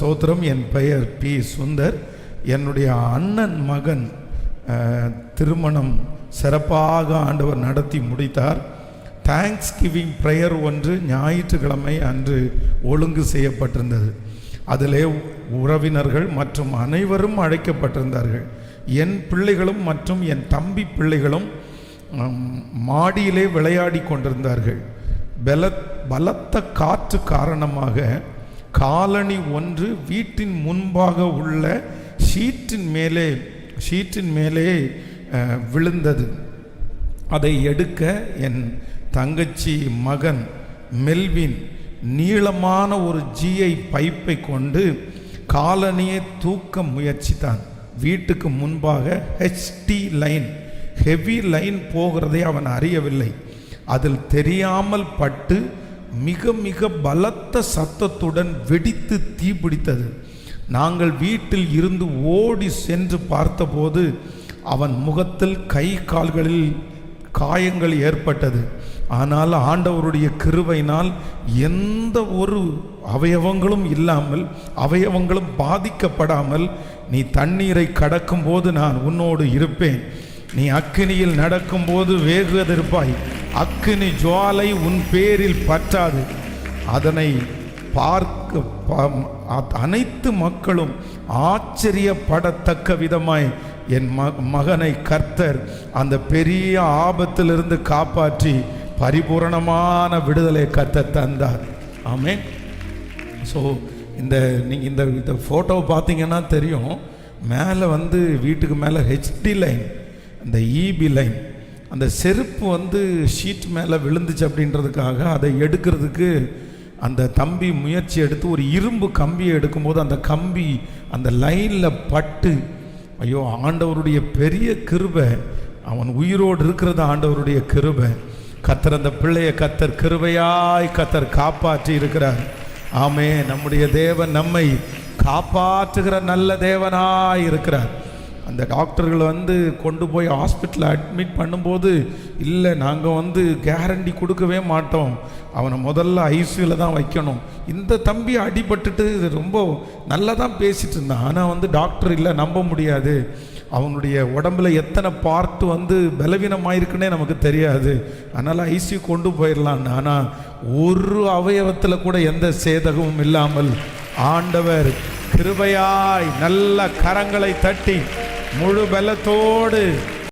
ஸ்தோத்திரம். என் பெயர் பி. சுந்தர். என்னுடைய அண்ணன் மகன் திருமணம் சிறப்பாக ஆண்டவர் நடத்தி முடித்தார். தேங்க்ஸ் கிவிங் ப்ரேயர் ஒன்று ஞாயிற்றுக்கிழமை அன்று ஒழுங்கு செய்யப்பட்டிருந்தது. அதிலே உறவினர்கள் மற்றும் அனைவரும் அழைக்கப்பட்டிருந்தார்கள். என் பிள்ளைகளும் மற்றும் என் தம்பி பிள்ளைகளும் மாடியிலே விளையாடி கொண்டிருந்தார்கள். பலத்த காற்று காரணமாக காலணி ஒன்று வீட்டின் முன்பாக உள்ள ஷீட்டின் மேலே விழுந்தது. அதை எடுக்க என் தங்கச்சி மகன் மெல்வின் நீளமான ஒரு ஜிஐ பைப்பை கொண்டு காலனியை தூக்க முயற்சித்தான். வீட்டுக்கு முன்பாக ஹெச்டி லைன், ஹெவி லைன் போகிறதை அவன் அறியவில்லை. அதில் தெரியாமல் பட்டு மிக மிக பலத்த சத்தத்துடன் வெடித்து தீப்பிடித்தது. நாங்கள் வீட்டில் இருந்து ஓடி சென்று பார்த்தபோது அவன் முகத்தில் கை கால்களில் காயங்கள் ஏற்பட்டது. ஆனால் ஆண்டவருடைய கிருபையினால் எந்த ஒரு அவயவங்களும் இல்லாமல், அவயவங்களும் பாதிக்கப்படாமல், நீ தண்ணீரை கடக்கும்போது நான் உன்னோடு இருப்பேன், நீ அக்கினியில் நடக்கும்போது வேகுவதிருப்பாய், அக்கினி ஜுவாலை உன் பேரில் பற்றாது. அதனை பார்க்க அனைத்து மக்களும் ஆச்சரியப்படத்தக்க விதமாய் என் மகனை கர்த்தர் அந்த பெரிய ஆபத்திலிருந்து காப்பாற்றி பரிபூரணமான விடுதலை கர்த்தர் தந்தார். ஆமென். ஸோ நீங்கள் இந்த ஃபோட்டோவை பார்த்தீங்கன்னா தெரியும். மேலே வீட்டுக்கு மேலே ஹெச்டி லைன், அந்த இபி லைன், அந்த செருப்பு ஷீட் மேலே விழுந்துச்சு அப்படின்றதுக்காக அதை எடுக்கிறதுக்கு அந்த தம்பி முயற்சி எடுத்து ஒரு இரும்பு கம்பியை எடுக்கும்போது அந்த கம்பி அந்த லைனில் பட்டு, ஐயோ ஆண்டவருடைய பெரிய கிருபை, அவன் உயிரோடு இருக்கிறது ஆண்டவருடைய கிருபை. கர்த்தர் அந்த பிள்ளையை கர்த்தர் கிருபையாய் கர்த்தர் காப்பாற்றி இருக்கிறார். ஆமே, நம்முடைய தேவன் நம்மை காப்பாற்றுகிற நல்ல தேவனாய் இருக்கிறார். அந்த டாக்டர்கள் கொண்டு போய் ஹாஸ்பிட்டலில் அட்மிட் பண்ணும்போது, இல்லை நாங்கள் கேரண்டி கொடுக்கவே மாட்டோம், அவனை முதல்ல ஐசியூவில் தான் வைக்கணும். இந்த தம்பி அடிபட்டுட்டு ரொம்ப நல்லா தான் பேசிகிட்டு இருந்தான். ஆனால் டாக்டர் இல்லை, நம்ப முடியாது, அவனுடைய உடம்புல எத்தனை பார்ட்டு பலவீனமாயிருக்குன்னே நமக்கு தெரியாது, அதனால் ஐசியூ கொண்டு போயிடலான்னு. ஆனால் ஒரு அவயவத்தில் கூட எந்த சேதகமும் இல்லாமல் ஆண்டவர் கிருபையாய் நல்ல கரங்களை தட்டி முழு பலத்தோடு